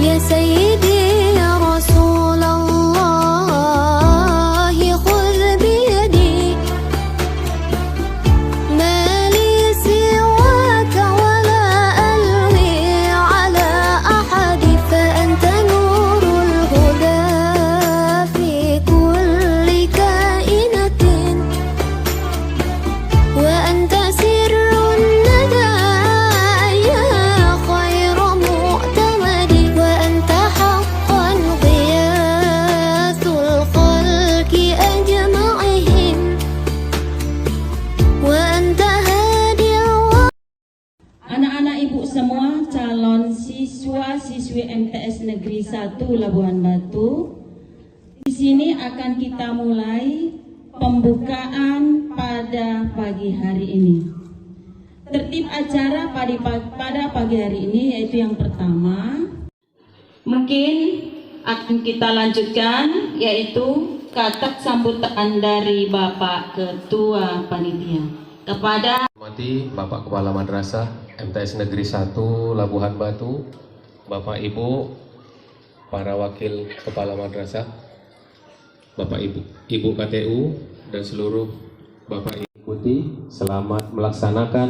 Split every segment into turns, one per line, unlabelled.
يا سيدي يا رسول الله خذ بيدي ما لي سواك ولا ألوي على أحد فأنت نور الهدى في كل كائنة وأنت سر الندى يا خير مؤتمد وأنت حقا غياث الخلق أجمعهم وأنت هادي
Anak-anak ibu semua calon siswa-siswi MTS Negeri 1 Labuhan Batu, di sini akan kita mulai pembukaan pada pagi hari ini. Tertib acara pada pagi hari ini yaitu yang pertama, mungkin akan kita lanjutkan yaitu kata sambutan dari Bapak Ketua Panitia kepada
Hormati Bapak Kepala Madrasah MTS Negeri 1 Labuhan Batu, Bapak Ibu, para wakil Kepala Madrasah, Bapak Ibu KTU, dan seluruh Bapak Ibu ikuti. Selamat melaksanakan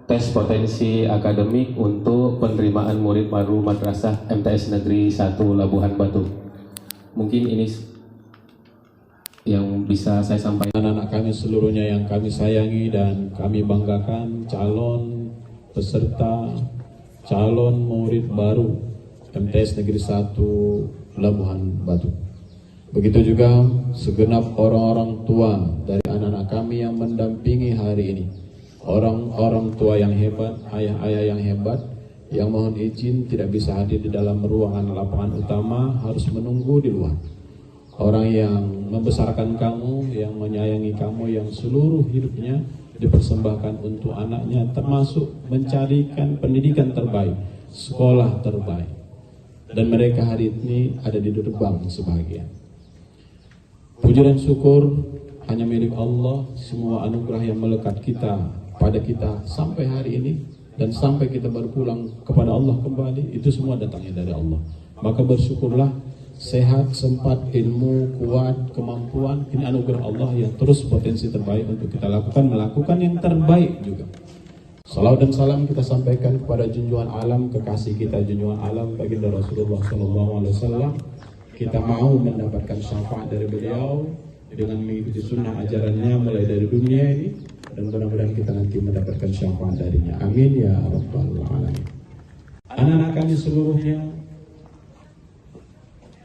tes potensi akademik untuk penerimaan murid baru Madrasah MTS Negeri 1 Labuhan Batu. Mungkin ini yang bisa saya sampaikan.
Anak-anak kami seluruhnya yang kami sayangi dan kami banggakan, calon peserta, calon murid baru MTS Negeri 1 Labuhan Batu. Begitu juga segenap orang-orang tua dari anak-anak kami yang mendampingi hari ini. Orang-orang tua yang hebat, ayah-ayah yang hebat, yang mohon izin tidak bisa hadir di dalam ruangan lapangan utama, harus menunggu di luar. Orang yang membesarkan kamu, yang menyayangi kamu, yang seluruh hidupnya dipersembahkan untuk anaknya, termasuk mencarikan pendidikan terbaik, sekolah terbaik. Dan mereka hari ini ada di gerbang sebagian. Puji dan syukur hanya milik Allah, semua anugerah yang melekat pada kita sampai hari ini, dan sampai kita berpulang kepada Allah kembali, itu semua datangnya dari Allah. Maka bersyukurlah, sehat, sempat, ilmu, kuat, kemampuan, ini anugerah Allah yang terus potensi terbaik untuk kita lakukan, melakukan yang terbaik juga. Salawat dan salam kita sampaikan kepada junjungan alam, kekasih kita junjungan alam baginda Rasulullah SAW. Kita mau mendapatkan syafaat dari beliau dengan mengikuti sunnah ajarannya mulai dari dunia ini, dan mudah-mudahan kita nanti mendapatkan syafaat darinya. Amin ya rabbal alamin. Anak-anak kami seluruhnya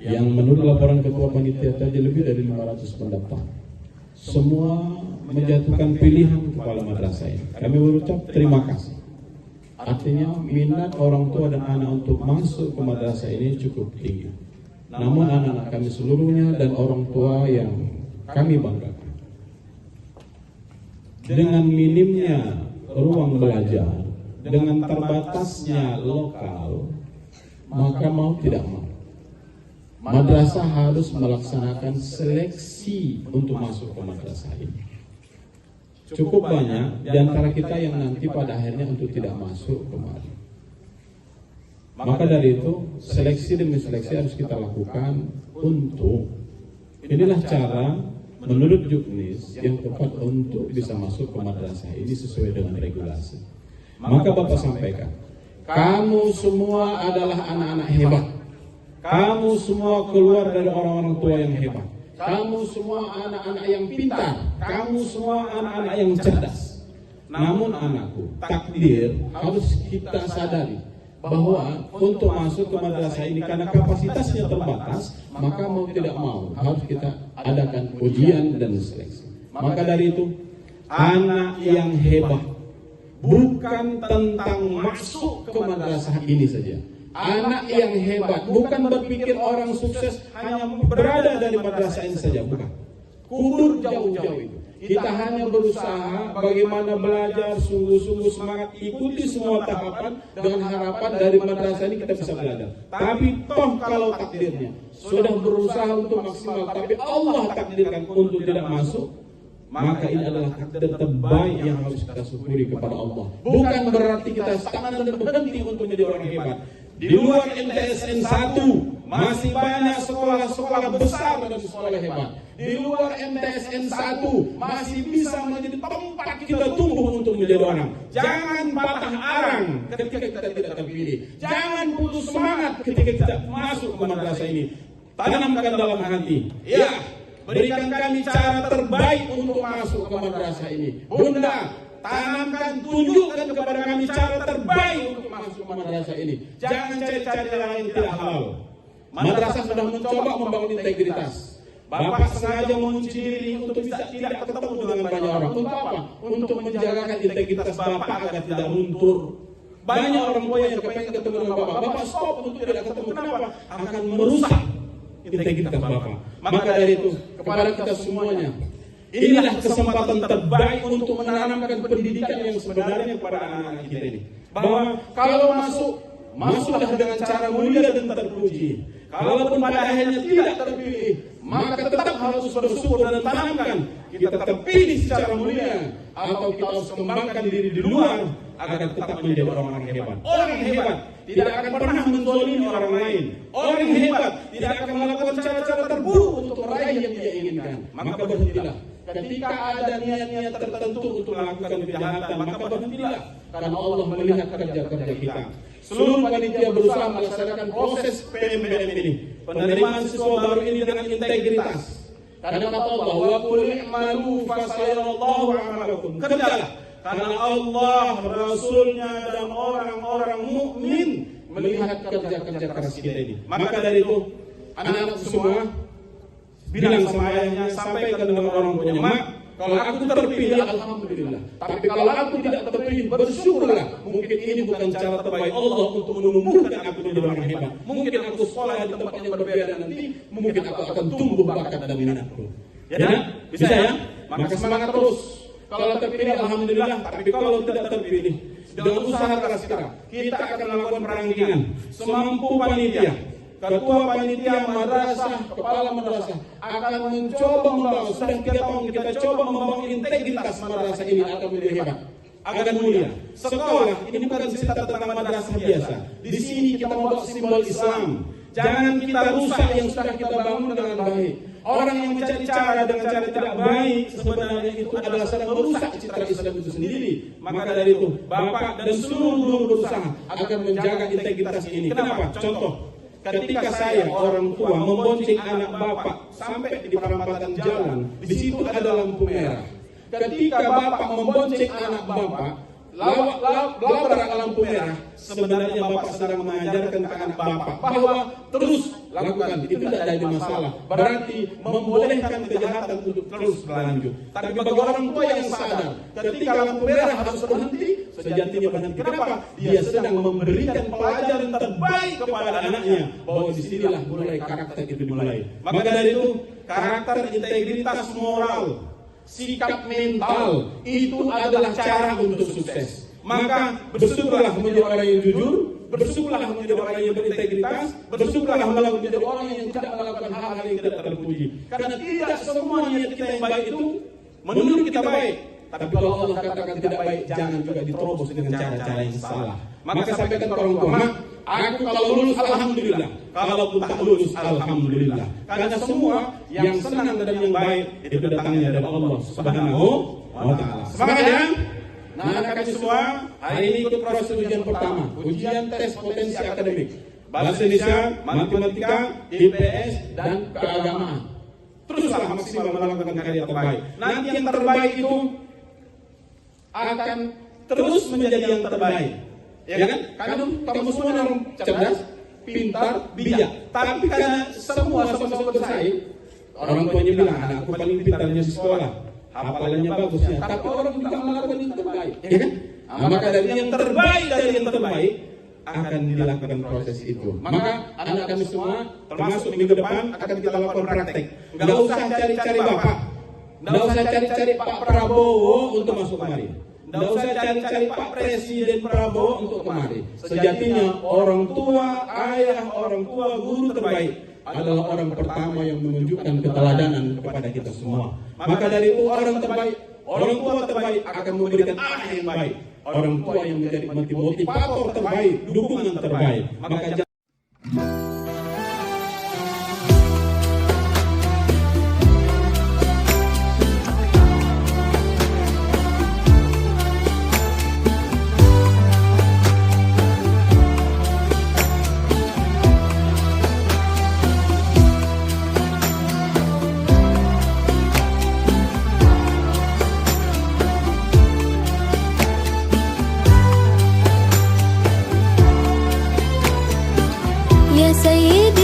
yang menurut laporan ketua panitia tadi lebih dari 500 pendaftar, semua menjatuhkan pilihan kepala madrasah ini. Kami berucap terima kasih. Artinya minat orang tua dan anak untuk masuk ke madrasah ini cukup tinggi. Namun anak-anak kami seluruhnya dan orang tua yang kami banggakan, dengan minimnya ruang belajar, dengan terbatasnya lokal, maka mau tidak mau madrasah harus melaksanakan seleksi untuk masuk ke madrasah ini. Cukup banyak di antara kita yang nanti pada akhirnya untuk tidak masuk kemari. Maka dari itu, seleksi demi seleksi harus kita lakukan untuk, inilah cara menurut Juknis yang tepat untuk bisa masuk ke madrasah ini sesuai dengan regulasi. Maka Bapak sampaikan, kamu semua adalah anak-anak hebat. Kamu semua keluar dari orang-orang tua yang hebat. Kamu semua anak-anak yang pintar. Kamu semua anak-anak yang cerdas. Namun anakku, takdir harus kita sadari bahwa untuk masuk ke madrasah ini karena kapasitasnya terbatas, maka mau tidak mau harus kita adakan ujian dan seleksi. Maka dari itu, anak yang hebat bukan tentang masuk ke madrasah ini saja, anak yang hebat, bukan berpikir orang sukses hanya berada dari madrasah ini saja, bukan. Kubur jauh-jauh itu. Kita hanya berusaha bagaimana belajar sungguh-sungguh semangat, ikuti semua tahapan dengan harapan dari madrasah ini kita bisa belajar. Tapi toh kalau takdirnya sudah berusaha untuk maksimal, tapi Allah takdirkan untuk tidak masuk, maka ini adalah takdir terbaik yang harus kita syukuri kepada Allah. Bukan berarti kita stagnan dan berhenti untuk menjadi orang hebat. Di luar MTSN 1 masih banyak sekolah-sekolah besar dan sekolah hebat. Di luar MTSN 1 masih bisa menjadi tempat kita tumbuh untuk menjadi orang. Jangan patah arang ketika kita tidak terpilih. Jangan putus semangat ketika kita masuk ke madrasah ini. Tanamkan dalam hati, ya, berikan kami cara terbaik untuk masuk ke madrasah ini. Bunda, tanamkan, tunjukkan kepada kami cara terbaik untuk masuk ke madrasah ini. Jangan cari-cari cara yang tidak halal. Madrasah sudah mencoba membangun integritas. Bapak sengaja mengunci diri untuk bisa tidak ketemu dengan banyak orang. Untuk apa? Untuk menjagakan integritas Bapak agar tidak luntur. Banyak orang tua yang kepengen ketemu dengan Bapak. Bapak stop untuk tidak ketemu. Kenapa? Akan merusak integritas Bapak. Maka dari itu, kepada kita semuanya, inilah kesempatan terbaik untuk menanamkan pendidikan yang sebenarnya kepada anak-anak kita ini. Bahwa kalau masuklah dengan cara mulia dan terpuji. Kalaupun pada akhirnya tidak terpilih, maka tetap harus bersyukur dan tanamkan kita terpilih secara mulia, atau kita harus kembangkan diri di luar agar tetap menjadi orang-orang hebat. Orang hebat tidak akan pernah menzalimi orang lain. Orang hebat tidak akan melakukan cara-cara terburuk untuk meraih yang dia inginkan. Maka berhentilah. Ketika ada niat-niat tertentu untuk melakukan kejahatan, maka berhentilah. Karena Allah melihat kerja-kerja kita. Seluruh panitia berusaha melaksanakan proses PMBM ini, penerimaan siswa baru ini dengan integritas. Karena kata Allah, wa qul i'malu fasayarallahu a'malakum. Kerjalah, karena Allah, Rasulnya dan orang-orang mukmin melihat kerja-kerja keras kita ini. Maka dari itu, anak-anak semua bilang sama ayahnya, sampaikan dengan orang tuanya, Mak, kalau aku terpilih, alhamdulillah. Tapi kalau aku tidak terpilih, bersyukurlah. Mungkin ini bukan cara terbaik Allah untuk menumbuhkan aku menjadi orang hebat. Mungkin aku sekolah di tempat yang berbeda nanti, mungkin aku akan tumbuh bakat dan minatku. Ya, bisa ya? Maka semangat terus. Kalau terpilih, alhamdulillah. Tapi kalau tidak terpilih, dengan usaha keras kita akan melakukan perangkingan semampu panitia. Ketua panitia madrasah, kepala madrasah akan mencoba membangun, sudah 3 tahun kita coba membangun integritas madrasah ini agar menjadi hebat, agar mulia. Sekolah ini bukan cerita tentang madrasah biasa. Di sini kita membawa simbol Islam. Jangan kita rusak yang sudah kita bangun dengan baik. Orang yang mencari cara dengan cara tidak baik, sebenarnya itu adalah sedang merusak citra Islam itu sendiri. Maka dari itu, Bapak dan seluruh guru berusaha agar menjaga integritas ini. Kenapa? Contoh, ketika saya orang tua membonceng anak Bapak sampai di perempatan jalan, di situ ada lampu merah. Ketika Bapak membonceng anak Bapak, labrak lampu merah, sebenarnya Bapak sedang mengajarkan ke anak Bapak bahwa terus lakukan, itu tidak ada masalah. Berarti membolehkan kejahatan untuk terus berlanjut. Tapi bagi orang tua yang sadar, ketika lampu merah harus berhenti, sejatinya berhenti. Kenapa? Dia sedang memberikan pelajaran terbaik kepada anaknya, bahwa disinilah mulai karakter itu dimulai. Maka dari itu, karakter, integritas, moral, sikap mental itu adalah cara untuk sukses. Maka bersyukurlah menjadi orang yang jujur, bersyukurlah menjadi orang yang berintegritas, bersyukurlah menjadi orang yang tidak melakukan hal-hal yang tidak terpuji. Karena tidak semua niat kita yang baik itu menurut kita baik. Tapi kalau Allah katakan tidak baik, jangan juga diterobos dengan cara-cara yang salah. Maka sampaikan ke orang tua, Mak, aku kalau lulus alhamdulillah, kalau tak lulus alhamdulillah. Karena semua yang senang dan yang baik itu datangnya dari Allah Subhanahu wa Ta'ala. Semangat ya. Nah, anak kami semua hari ini ikut proses ujian pertama, ujian tes potensi akademik, bahasa Indonesia, matematika, IPS dan keagamaan. Teruslah maksimal melakukan karya terbaik. Nanti yang terbaik itu akan terus menjadi yang terbaik. Ya kan? Karena kamu semua orang cerdas, pintar, bijak. Tapi karena semua sama-sama bersaing, orang tuanya bilang, anakku paling pintarnya di sekolah, hafalannya bagusnya. Tapi orang tidak melakukan yang terbaik. Ya kan? Maka dari yang terbaik dari yang terbaik,
akan dilakukan proses itu. Maka anak kami semua, termasuk minggu depan akan kita lakukan praktek. Nggak usah cari-cari Bapak, nggak usah cari-cari Pak Prabowo untuk masuk kemari. Nggak usah cari-cari Pak Presiden Prabowo untuk kemari. Sejatinya orang tua, ayah, orang tua, guru terbaik adalah orang pertama yang menunjukkan keteladanan kepada kita semua. Maka dari itu orang terbaik, orang tua terbaik akan memberikan arah yang baik. Orang tua yang menjadi motivator terbaik, dukungan terbaik. Maka
يا سيدي